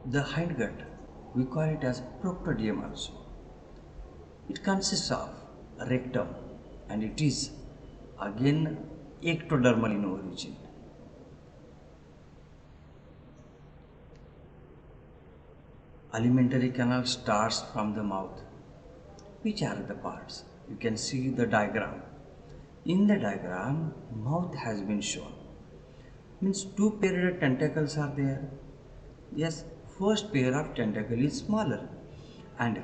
The hindgut, we call it as proctodium also. It consists of rectum and it is again ectodermal in origin. Alimentary canal starts from the mouth. Which are the parts? You can see the diagram. In the diagram, mouth has been shown. Means two paired of tentacles are there. Yes, first pair of tentacle is smaller, and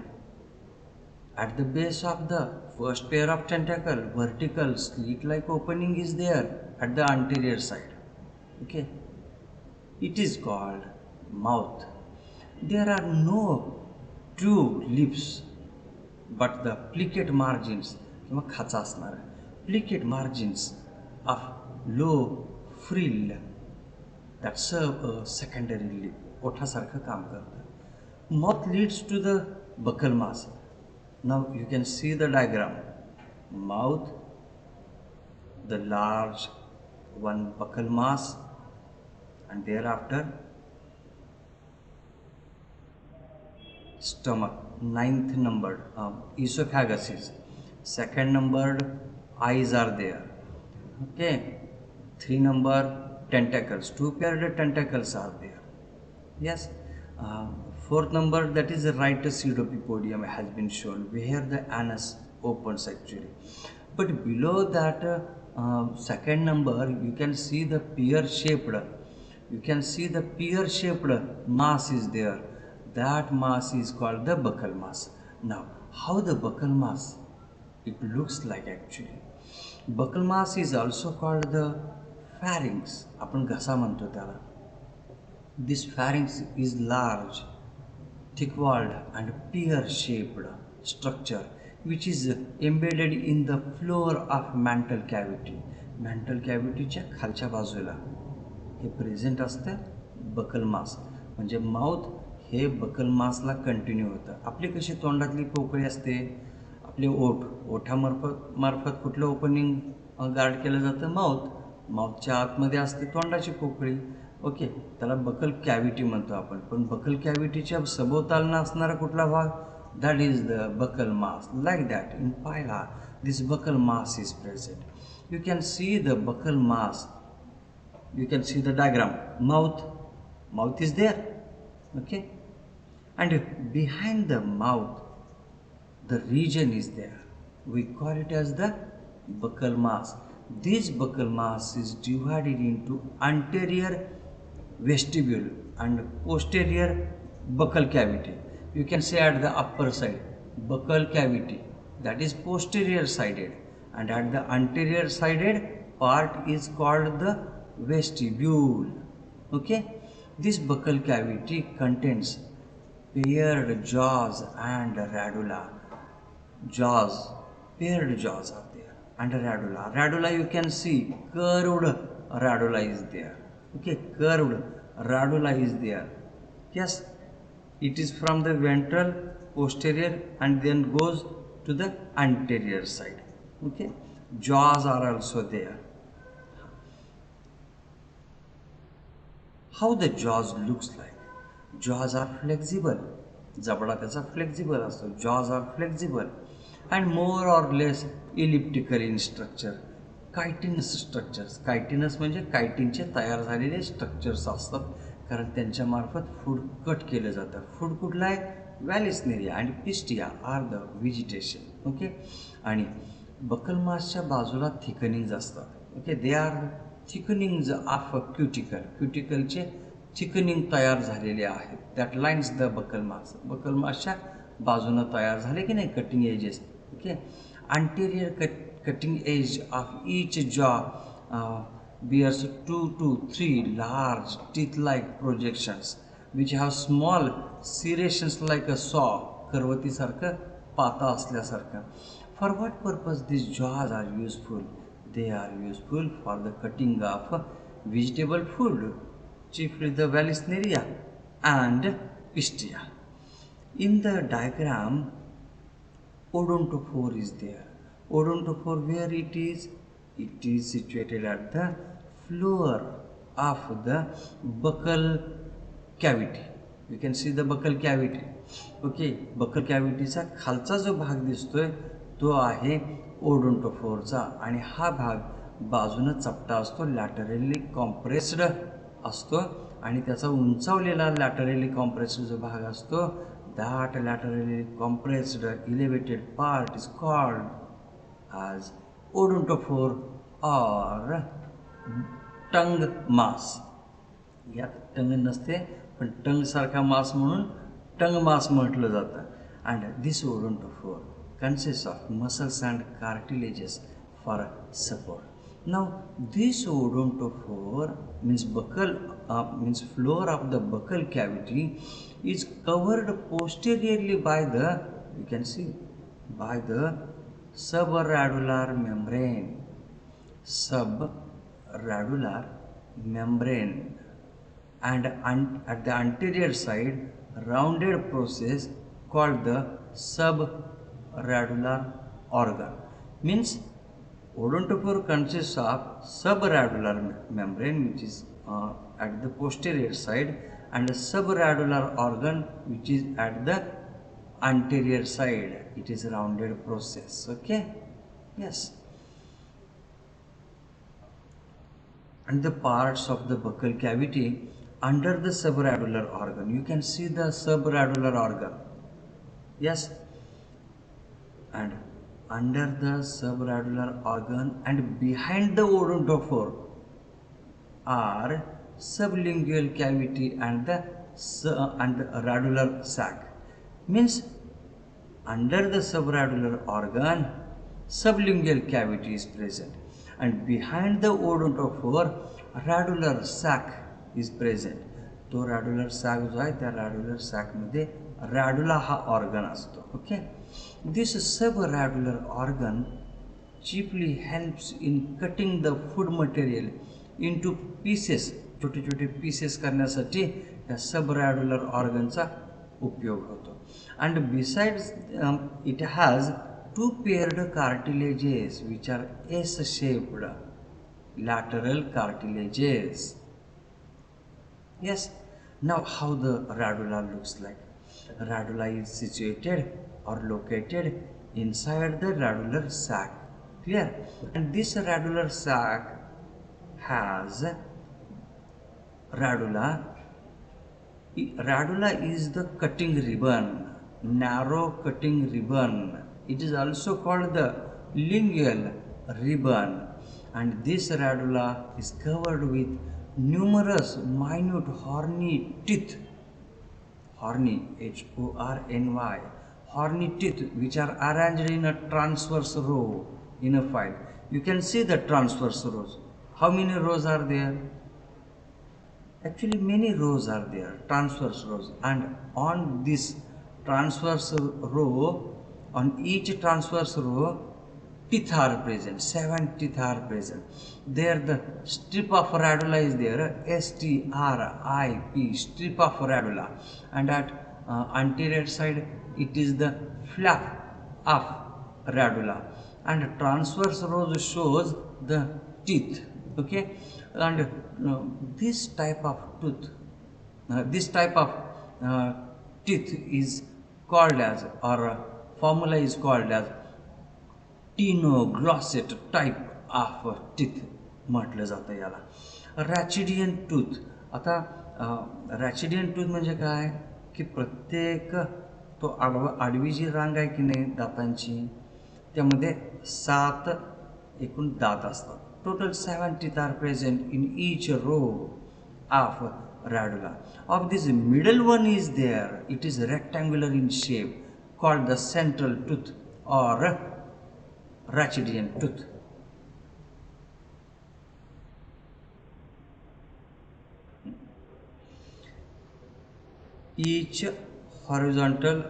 at the base of the first pair of tentacle, vertical slit-like opening is there at the anterior side. Okay, it is called mouth. There are no true lips, but the plicate margins किंवा खाचा असणार plicate margins of low frill that serve a secondary lip ओठासारखं काम करतं. Mouth leads to the buccal mass. Now you can see the diagram. Mouth, the large one buccal mass, and thereafter stomach, ninth numbered esophagus is second numbered, eyes are there. Okay, three number tentacles, two paired tentacles are there. Yes, fourth number, that is the right pseudopipodium has been shown where the anus opens actually. But below that second number, you can see the pear shaped. You can see the pear shaped mass is there. That mass is called the buccal mass. Now, how the buccal mass it looks like actually? Buccal mass is also called the pharynx. आपण घसा म्हणतो त्याला. This pharynx is large, thick-walled and pear-shaped structure which is embedded in the floor of mantle cavity. Mantle cavityच्या खालच्या बाजूला हे present असतं buckle मास. म्हणजे mouth हे buckle मासला continue होतं. आपली कशी तोंडातली पोकळी असते, आपले ओठामार्फत कुठलं ओपनिंग गार्ड केलं जातं? माउथच्या आतमध्ये असते तोंडाची पोकळी. ओके, त्याला बकल कॅव्हिटी म्हणतो आपण. पण बकल कॅव्हिटीच्या सभोवतालनं असणारा कुठला भाग? That is the buccal mass. Like that in पायला this buccal mass is present. You can see the buccal mass. You can see the diagram. Mouth is there. Okay, and behind the mouth, the region is there. We call it as the buccal mass. This buccal mass is divided into anterior vestibule and posterior buccal cavity. You can say at the upper side, buccal cavity, that is posterior sided, and at the anterior sided part is called the vestibule. Okay, this buccal cavity contains paired jaws and radula. Paired jaws are there, and radula you can see curved radula is there. Okay, curved radula is there. Yes, it is from the ventral posterior and then goes to the anterior side. Okay, jaws are also there. How the jaws looks like? Jaws are flexible. जबडा त्याचा flexible असतो. Jaws are flexible and more or less elliptical in structure. Chitinous structures. Chitinous म्हणजे कायटिनचे तयार झालेले structures असतात, कारण त्यांच्या मार्फत food cut केलं जातं. फूड कुठला आहे? व्हॅलिस्नेरिया आणि Pistia are the vegetation. Okay, आणि बकल मासच्या बाजूला थिकनिंग्ज असतात. Okay, they are thickenings of क्युटिकलचे थिकनिंग तयार झालेले आहेत. That lines the buccal mass. Buccal मासच्या बाजूनं तयार झाले की नाही cutting edges. Okay, anterior cutting edge of each jaw bears 2 to 3 large teeth-like projections which have small serrations like a saw. करवतीसारखं पाता असल्यासारखं. For what purpose these jaws are useful? They are useful for the cutting of vegetable food, chiefly the Vallisneria and Pistia. In the diagram, odontophore is there. Odontophore, where it is? It is situated at the floor of the buccal cavity. You can see the buccal cavity. Okay, buccal कॅव्हिटीचा खालचा जो भाग दिसतोय तो आहे ओडोंटोफोरचा आणि हा भाग बाजूनं चपटा असतो, लॅटरली कॉम्प्रेस्ड असतो आणि त्याचा उंचावलेला लॅटरली कॉम्प्रेस्ड जो भाग असतो, that laterally compressed elevated part is called as odontophore or tongue mass. यात टंग नसते पण टंगसारखा मास म्हणून टंग मास म्हटलं जातं. And this odontophore consists of muscles and cartilages for support. Now this odontophore means buccal means floor of the buccal cavity is covered posteriorly by the, you can see, by the subradular membrane. Subradular membrane, and at the anterior side rounded process called the subradular organ. Means odontophore consists of subradular membrane, which is at the posterior side, and a subradular organ which is at the anterior side. It is a rounded process. Okay, yes. And the parts of the buccal cavity under the subradular organ, you can see the subradular organ. Yes, and under the subradular organ and behind the odontophore are sublingual cavity and the radular sac. Means under the subradular organ sublingual cavity is present, and behind the odontophore radular sac is present. तो radular sac जो आहे त्या radular sac मध्ये radula हा organ असतो. Okay, this subradular organ chiefly helps in cutting the food material into pieces. छोटे छोटे pieces करण्यासाठी या subradular organ चा उपयोग होतो. And besides it has two paired cartilages which are S-shaped lateral cartilages. Yes, now how the radula looks like. Radula is situated or located inside the radular sac. Clear? And this radular sac has radula. Radula is the cutting ribbon, narrow cutting ribbon. It is also called the lingual ribbon, and this radula is covered with numerous minute horny teeth. Horny, H-O-R-N-Y, horny teeth which are arranged in a transverse row in a file. You can see the transverse rows. How many rows are there? Actually many rows are there, transverse rows, and on this transverse row, on each transverse row, teeth are present, 7 teeth are present. There the strip of radula is there, S-T-R-I-P, strip of radula, and at anterior side it is the flap of radula, and transverse rows shows the teeth. Okay, and this type of tooth, this type of teeth is called as, or formula is called as tenoglosset type of teeth म्हटलं जातं याला. रॅचिडियन tooth. आता रॅचिडियन tooth म्हणजे काय की प्रत्येक तो आडवी जी रांग आहे की नाही दातांची त्यामध्ये 7 एकूण दात असतात. Total 7 teeth are present in each row of radula. Of this middle one is there. It is rectangular in shape, called the central tooth or Rachidien tooth. Each horizontal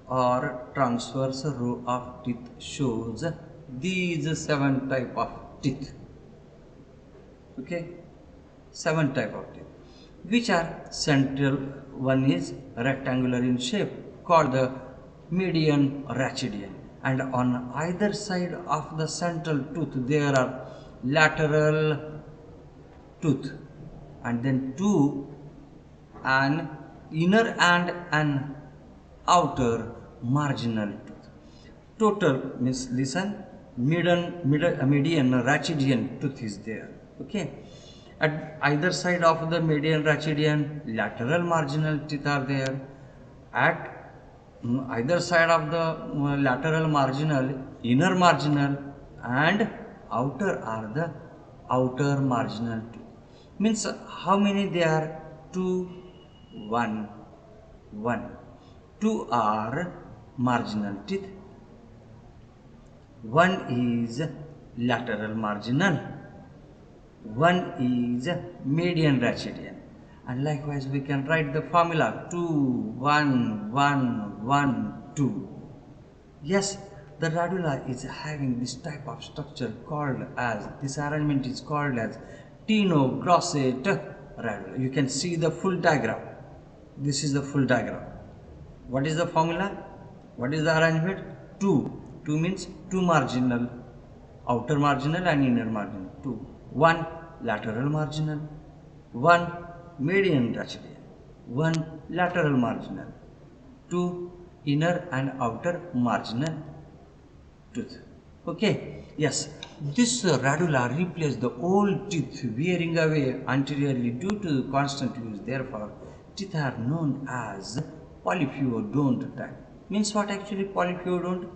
or transverse row of teeth shows these 7 type of teeth. Okay, 7 type of teeth, which are central one is rectangular in shape, called the median Rachidien, and on either side of the central tooth there are lateral tooth, and then 2 and inner and an outer marginal tooth. Total means listen, median rachidian tooth is there. Okay, at either side of the median rachidian, lateral marginal teeth are there. At either side of the lateral marginal, inner marginal and outer are the outer marginal tooth. Means how many they are? Two, one, one. Two are marginal teeth, one is lateral marginal, one is median rachidian. And likewise we can write the formula 2 1 1 1 2. Yes, the radula is having this type of structure called as, this arrangement is called as tenogrossate radula. You can see the full diagram. This is the full diagram. What is the formula? What is the arrangement? 2. 2 means 2 marginal, outer marginal and inner marginal. 2. 1 lateral marginal, 1 median rachidian, 1 lateral marginal, 2 inner and outer marginal tooth. Okay, yes, this radula replaced the old teeth wearing away anteriorly due to constant use. Therefore, teeth are known as polyphyodont type. Means what actually polyphyodont?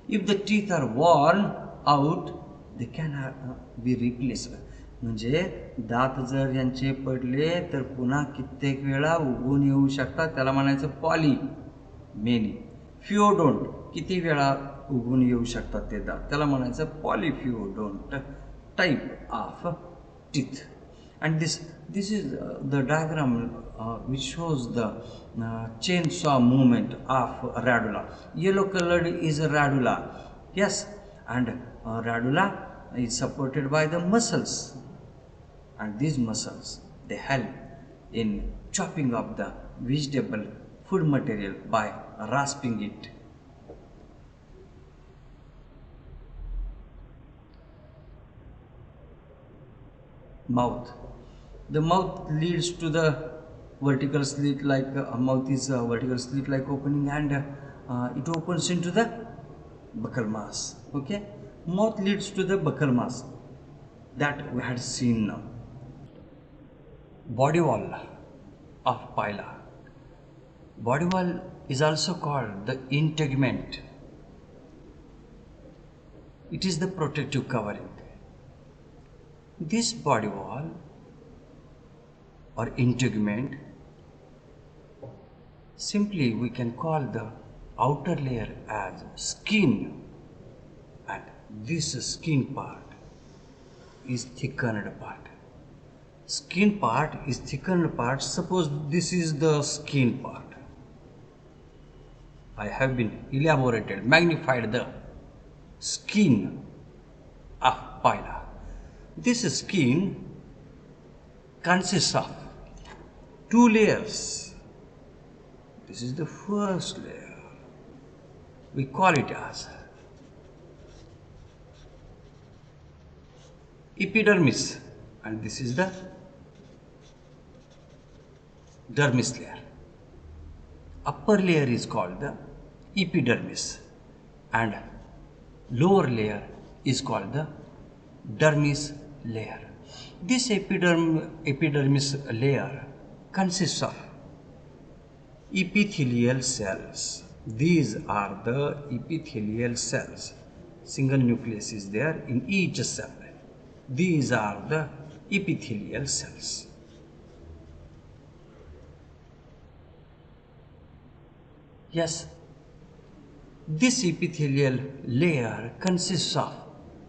If the teeth are worn out, they can be replaced. म्हणजे दात जर यांचे पडले तर पुन्हा कित्येक वेळा उगवून येऊ शकतात, त्याला म्हणायचं पॉली. मेनी फिओडोंट, किती वेळा उगवून येऊ शकतात ते दात, त्याला म्हणायचं polyphyodont type of teeth. And this is the diagram which shows the chainsaw movement of radula. Yellow colored is a radula. Yes, and radula is supported by the muscles, and these muscles they help in chopping of the vegetable food material by rasping it. Mouth. The mouth leads to the vertical slit, like mouth is a vertical slit like opening, and it opens into the buccal mass. Okay, mouth leads to the buccal mass that we had seen now. Body wall of pila. Body wall is also called the integument. It is the protective covering. This body wall or integument, simply we can call the outer layer as skin, and this skin part is thickened part. Skin part is thickened part. Suppose this is the skin part. I have been elaborated, magnified the skin of pila. This skin consists of 2 layers. This is the first layer. We call it as epidermis, and this is the dermis layer. Upper layer is called the epidermis, and lower layer is called the dermis layer. This epidermis layer consists of epithelial cells. These are the epithelial cells. Single nucleus is there in each cell. These are the epithelial cells. Yes, this epithelial layer consists of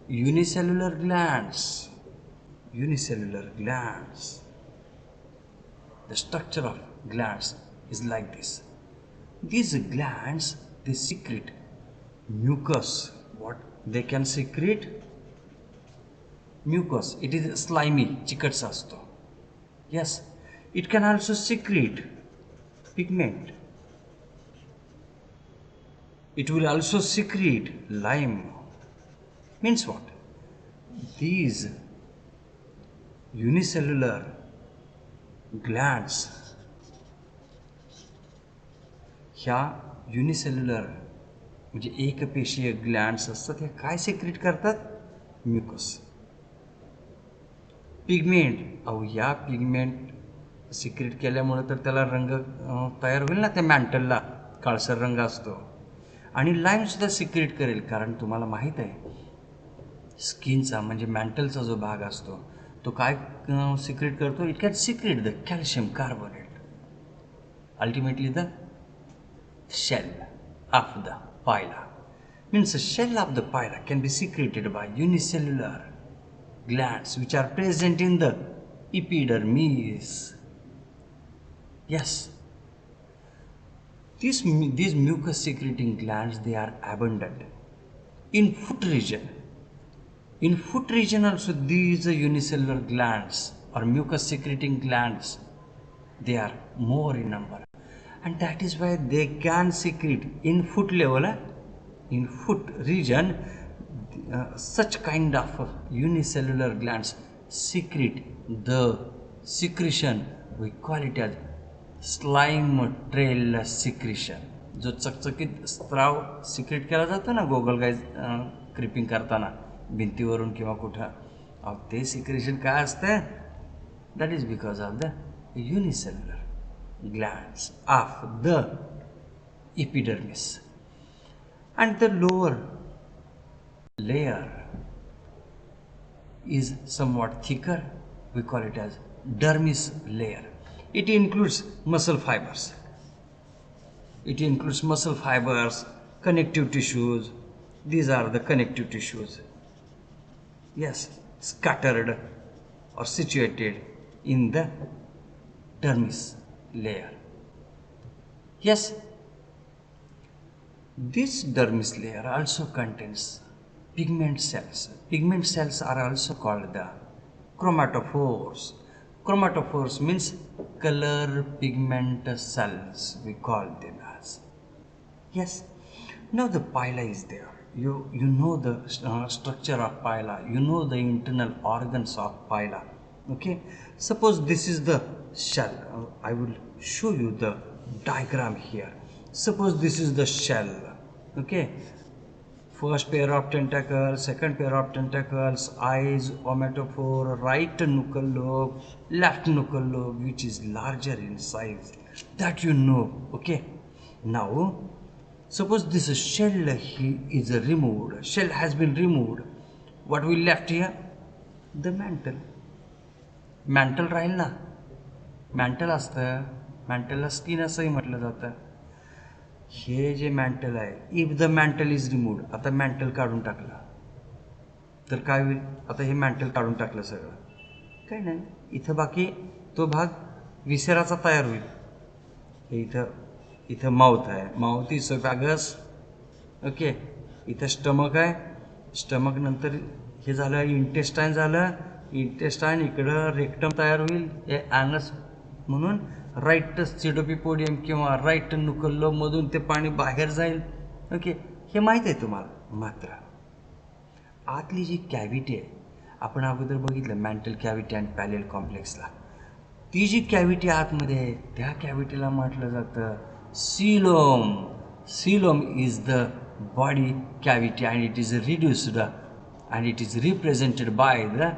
unicellular glands. Unicellular glands. The structure of glands is like this. These glands, they secrete mucus. What they can secrete? Mucus. It is slimy, chikat sasto. Yes, it can also secrete pigment. It will also secrete lime. Means what? These unicellular glands ह्या unicellular म्हणजे एकपेशीय glands असतात, ह्या काय secrete करतात? Mucus. Pigment, अहो या pigment secrete केल्यामुळे तर त्याला रंग तयार होईल ना, त्या मॅन्टलला काळसर रंग असतो. आणि लाईमसुद्धा सिक्रेट करेल, कारण तुम्हाला माहीत आहे स्किनचा म्हणजे मॅन्टलचा जो भाग असतो तो काय सिक्रेट करतो? It can secrete the calcium carbonate. Ultimately the shell of the phyla. Means the shell of the phyla can be secreted by unicellular glands which are present in the epidermis. Yes, these mucus secreting glands, they are abundant in foot region. In foot region also these unicellular glands or mucus secreting glands, they are more in number, and that is why they can secrete in foot level, in foot region, such kind of unicellular glands secrete the secretion, we call it as slime trail secretion. जो चकचकीत स्त्राव secrete केला जातो ना गोगलगाय creeping करताना भिंतीवरून किंवा कुठं, ते सिक्रेशन काय असतं? That is because of the unicellular glands of the epidermis. And the lower layer is somewhat thicker, we call it as dermis layer. It includes muscle fibers, connective tissues. These are the connective tissues, yes, scattered or situated in the dermis layer. Yes, this dermis layer also contains pigment cells. Pigment cells are also called the chromatophores. Chromatophores means color pigment cells, we call them as. Yes, now the phyla is there. You know the structure of phyla, you know the internal organs of phyla. Okay, suppose this is the shell. I will show you the diagram here. Suppose this is the shell. Okay, first pair of tentacles, second pair of tentacles, eyes, omatophore, right nuchal lobe, left nuchal lobe, which is larger in size, that you know. Okay, now suppose this shell is removed, shell has been removed, what will left here? The mantle. Mantle राहील ना, mantle असतं, मॅन्टलला skin असंही म्हटलं जातं. हे जे mantle आहे, if the mantle is removed, आता मॅन्टल काढून टाकलं तर काय होईल? आता हे मॅन्टल काढून टाकलं सगळं, काही नाही, इथं बाकी तो भाग विसेराचा तयार होईल. हे इथं माउथ आहे, माउथ इसोफॅगस. ओके, इथं स्टमक आहे, स्टमक नंतर हे झालं इंटेस्टाईन झालं, इंटेस्टाईन इकडं रेक्टम तयार होईल, हे ॲनस म्हणून राईट सिडोपिपोडियम किंवा राईट नुकल लोबमधून ते पाणी बाहेर जाईल. ओके, हे माहीत आहे तुम्हाला. मात्र आतली जी कॅव्हिटी आहे, आपण अगोदर बघितलं मॅन्टल कॅव्हिटी आणि पॅलेल कॉम्प्लेक्सला, ती जी कॅव्हिटी आतमध्ये आहे त्या कॅव्हिटीला म्हटलं जातं coelom. Coelom is the body cavity and it is reduced and it is represented by the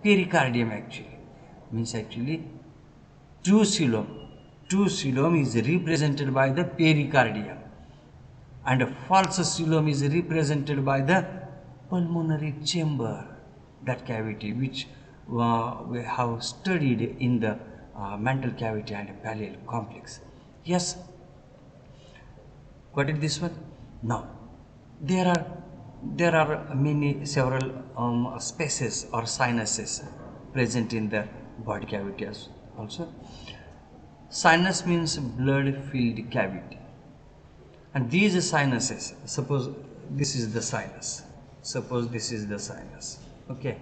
pericardium. Actually true coelom is represented by the pericardium and a false coelom is represented by the pulmonary chamber, that cavity which we have studied in the mantle cavity and pallial complex. Yes, got it this one? Now there are several spaces or sinuses present in the body cavity also. Sinus means blood filled cavity, and these sinuses, suppose this is the sinus, okay,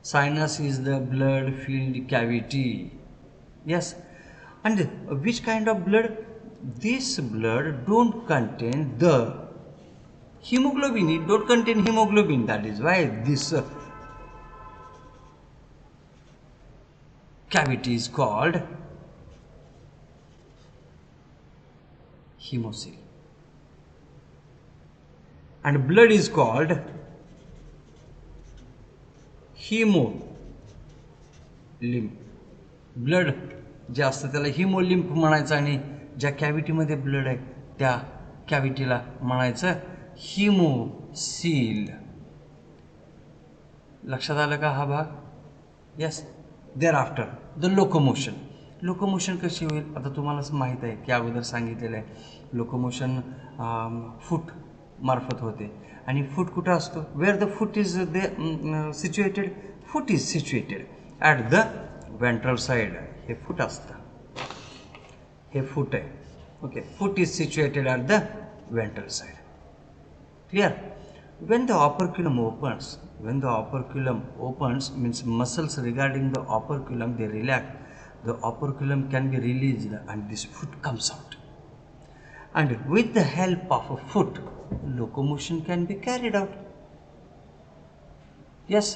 sinus is the blood filled cavity. Yes, and which kind of blood? This blood don't contain the hemoglobin, it don't contain hemoglobin, that is why this cavity is called hemocoel. And blood is called hemolymph. Blood जे असतं त्याला हिमोलिम्फ म्हणायचं आणि ज्या कॅव्हिटीमध्ये blood आहे त्या कॅव्हिटीला म्हणायचं हिमोसील. लक्षात आलं का हा भाग? Yes. Thereafter the locomotion. Locomotion कशी होईल आता तुम्हालाच माहीत आहे की अगोदर सांगितलेलं आहे. लोकोमोशन फूट मार्फत होते आणि फूट कुठं असतो? Where the foot is situated. Foot is situated at the ventral side. हे फूट असतं, हे फूट आहे. Okay, foot is situated at the ventral side. Clear? When the operculum opens, means muscles regarding the operculum they relax. The operculum can be released and this foot comes out. And with the help of a foot, locomotion can be carried out. Yes.